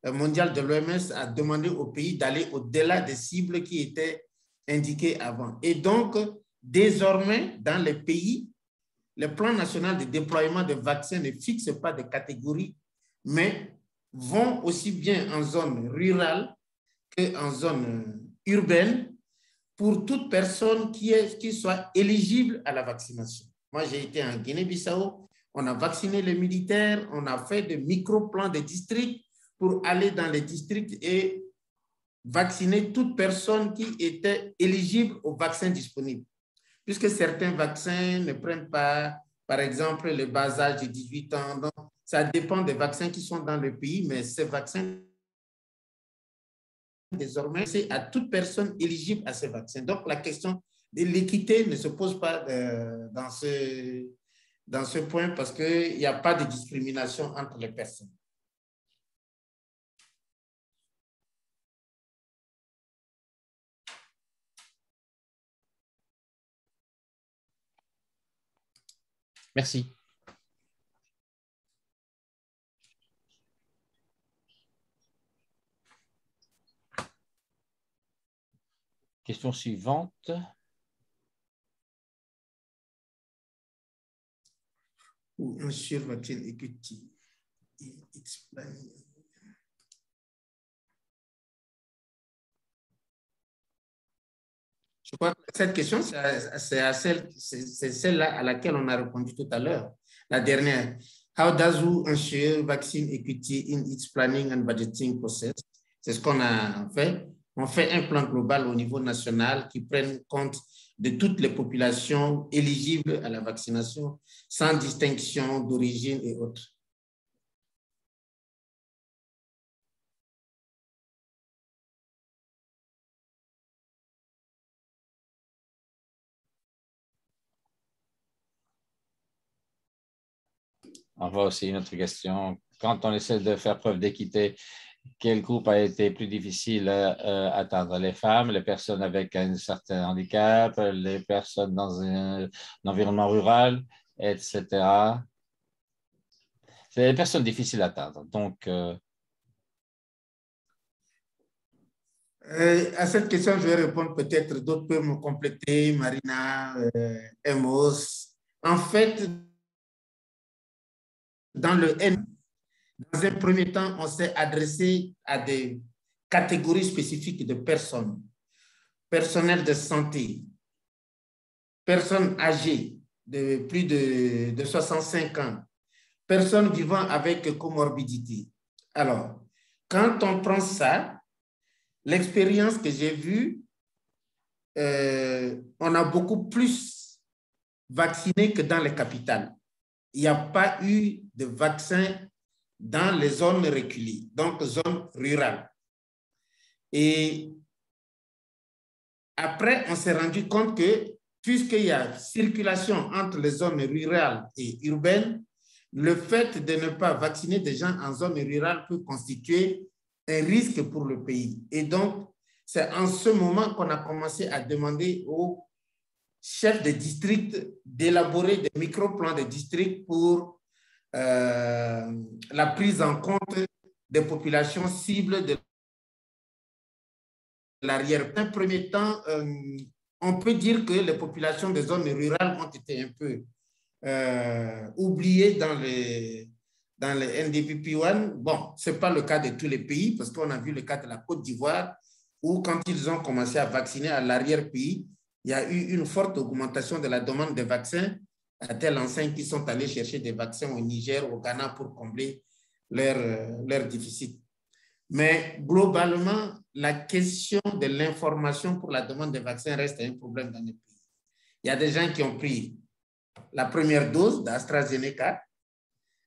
mondiale de l'OMS a demandé aux pays d'aller au-delà des cibles qui étaient indiquées avant. Et donc, désormais, dans les pays, le plan national de déploiement de vaccins ne fixe pas de catégories, mais vont aussi bien en zone rurale qu'en zone urbaine pour toute personne qui soit éligible à la vaccination. Moi, j'ai été en Guinée-Bissau, on a vacciné les militaires, on a fait des micro-plans de districts pour aller dans les districts et vacciner toute personne qui était éligible aux vaccins disponibles. Puisque certains vaccins ne prennent pas, par exemple, le bas âge de 18 ans. Donc, ça dépend des vaccins qui sont dans le pays, mais ces vaccins, désormais, c'est à toute personne éligible à ces vaccins. Donc, la question de l'équité ne se pose pas dans ce point parce qu'il n'y a pas de discrimination entre les personnes. Merci. Question suivante. Ou ensure va-t-il écouter? Je crois que cette question, c'est celle-là à laquelle on a répondu tout à l'heure, la dernière. How does you ensure vaccine equity in its planning and budgeting process? C'est ce qu'on a fait. On fait un plan global au niveau national qui prenne compte de toutes les populations éligibles à la vaccination, sans distinction d'origine et autres. On voit aussi une autre question. Quand on essaie de faire preuve d'équité, quel groupe a été plus difficile à atteindre? Les femmes, les personnes avec un certain handicap, les personnes dans un environnement rural, etc. C'est les personnes difficiles à atteindre. Donc, à cette question, je vais répondre peut-être, d'autres peuvent me compléter, Marina, Emos. En fait, dans le N, dans un premier temps, on s'est adressé à des catégories spécifiques de personnes. Personnel de santé, personnes âgées de plus de 65 ans, personnes vivant avec comorbidité. Alors, quand on prend ça, l'expérience que j'ai vue, on a beaucoup plus vacciné que dans les capitales. Il n'y a pas eu de vaccin dans les zones reculées, donc zones rurales. Et après, on s'est rendu compte que puisqu'il y a circulation entre les zones rurales et urbaines, le fait de ne pas vacciner des gens en zone rurale peut constituer un risque pour le pays. Et donc, c'est en ce moment qu'on a commencé à demander aux chefs de district d'élaborer des micro-plans de district pour la prise en compte des populations cibles de l'arrière. Dans un premier temps, on peut dire que les populations des zones rurales ont été un peu oubliées dans les NDPP1. Bon, ce n'est pas le cas de tous les pays, parce qu'on a vu le cas de la Côte d'Ivoire, où quand ils ont commencé à vacciner à l'arrière-pays, il y a eu une forte augmentation de la demande de vaccins, à telle enseigne qu'ils sont allés chercher des vaccins au Niger, au Ghana, pour combler leur déficit. Mais globalement, la question de l'information pour la demande de vaccins reste un problème dans les pays. Il y a des gens qui ont pris la première dose d'AstraZeneca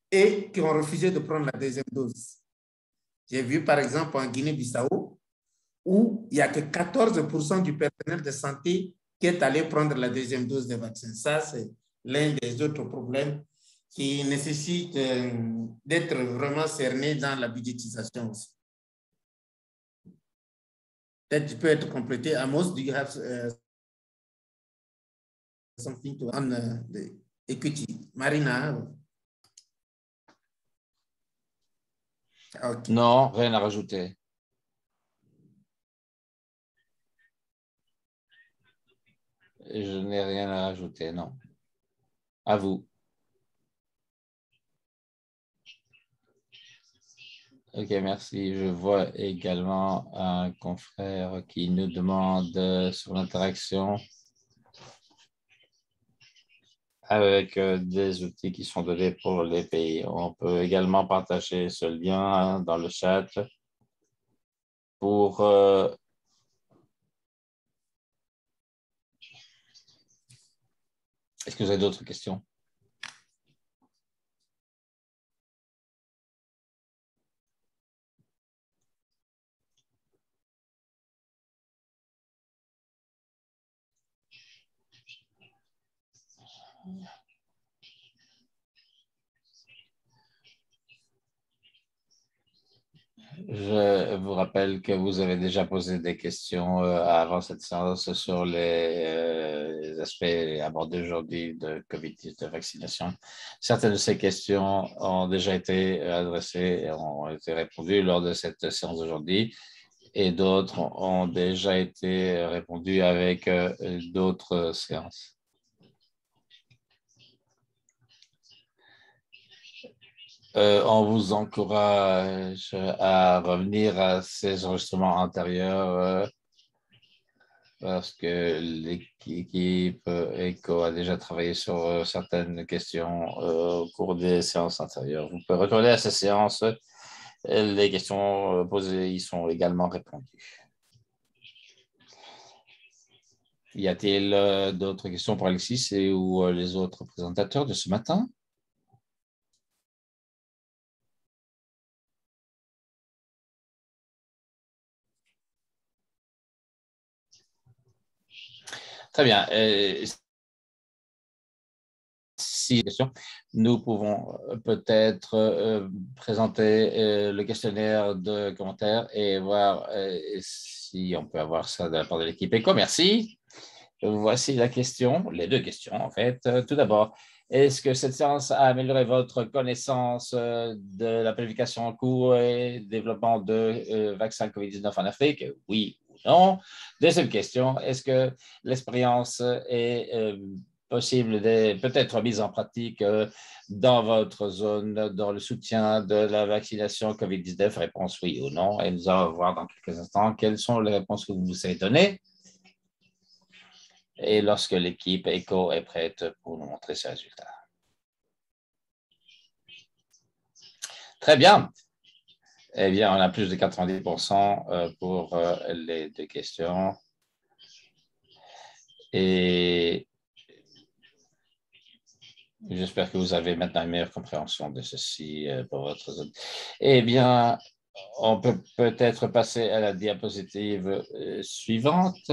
et qui ont refusé de prendre la deuxième dose. J'ai vu par exemple en Guinée-Bissau où il n'y a que 14% du personnel de santé qui est allé prendre la deuxième dose de vaccin. Ça, c'est l'un des autres problèmes qui nécessite d'être vraiment cerné dans la budgétisation aussi. Peut-être tu peux être complété. Amos, do you have something to on the equity? Marina? Okay. Non, rien à rajouter. Je n'ai rien à rajouter, non. À vous. Ok, merci. Je vois également un confrère qui nous demande sur l'interaction avec des outils qui sont donnés pour les pays. On peut également partager ce lien dans le chat pour Est-ce que vous avez d'autres questions? Je vous rappelle que vous avez déjà posé des questions avant cette séance sur les aspects abordés aujourd'hui de COVID-19 vaccination. Certaines de ces questions ont déjà été adressées et ont été répondues lors de cette séance d'aujourd'hui et d'autres ont déjà été répondues avec d'autres séances. On vous encourage à revenir à ces enregistrements antérieurs parce que l'équipe ECHO a déjà travaillé sur certaines questions au cours des séances antérieures. Vous pouvez retourner à ces séances. Les questions posées y sont également répondues. Y a-t-il d'autres questions pour Alexis ou les autres présentateurs de ce matin? Très bien. Si nous pouvons peut-être présenter le questionnaire de commentaires et voir si on peut avoir ça de la part de l'équipe ECHO. Merci. Voici la question, les deux questions en fait. Tout d'abord, est-ce que cette séance a amélioré votre connaissance de la planification en cours et développement de vaccins COVID-19 en Afrique? Oui ou non? Deuxième question, est-ce que l'expérience est possible peut-être mise en pratique dans votre zone, dans le soutien de la vaccination COVID-19? Réponse oui ou non. Et nous allons voir dans quelques instants quelles sont les réponses que vous vous avez données. Et lorsque l'équipe ECHO est prête pour nous montrer ses résultats. Très bien. Eh bien, on a plus de 90% pour les deux questions. Et j'espère que vous avez maintenant une meilleure compréhension de ceci pour votre zone. Eh bien, on peut peut-être passer à la diapositive suivante,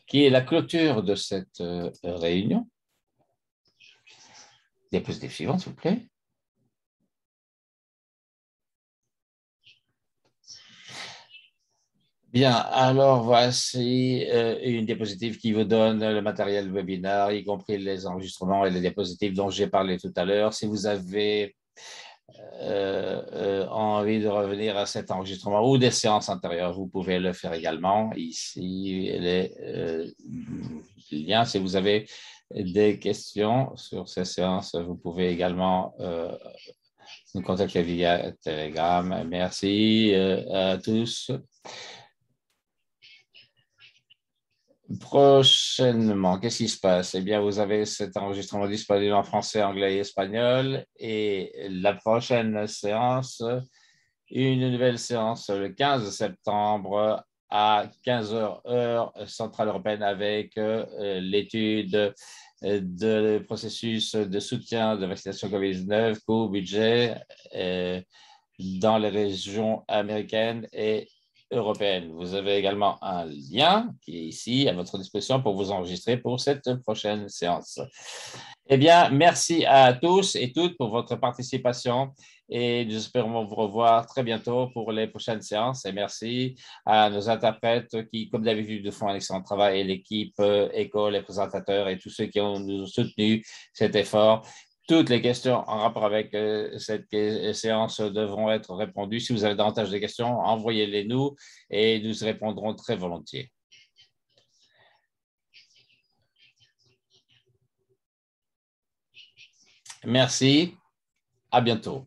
qui est la clôture de cette réunion. Diapositive suivante, s'il vous plaît. Bien, alors voici une diapositive qui vous donne le matériel webinaire, y compris les enregistrements et les diapositives dont j'ai parlé tout à l'heure. Si vous avez ont envie de revenir à cet enregistrement ou des séances antérieures, vous pouvez le faire également. Ici, les liens, si vous avez des questions sur ces séances, vous pouvez également nous contacter via Telegram. Merci à tous. Prochainement, qu'est-ce qui se passe? Eh bien, vous avez cet enregistrement disponible en français, anglais et espagnol. Et la prochaine séance, une nouvelle séance le 15 septembre à 15h heure centrale européenne avec l'étude de processus de soutien de vaccination COVID-19, coût, budget dans les régions américaines et européenne. Vous avez également un lien qui est ici à votre disposition pour vous enregistrer pour cette prochaine séance. Eh bien, merci à tous et toutes pour votre participation et nous espérons vous revoir très bientôt pour les prochaines séances. Et merci à nos interprètes qui, comme d'habitude, font un excellent travail et l'équipe ECHO, les présentateurs et tous ceux qui ont nous soutenu cet effort. Toutes les questions en rapport avec cette séance devront être répondues. Si vous avez davantage de questions, envoyez-les nous et nous y répondrons très volontiers. Merci. À bientôt.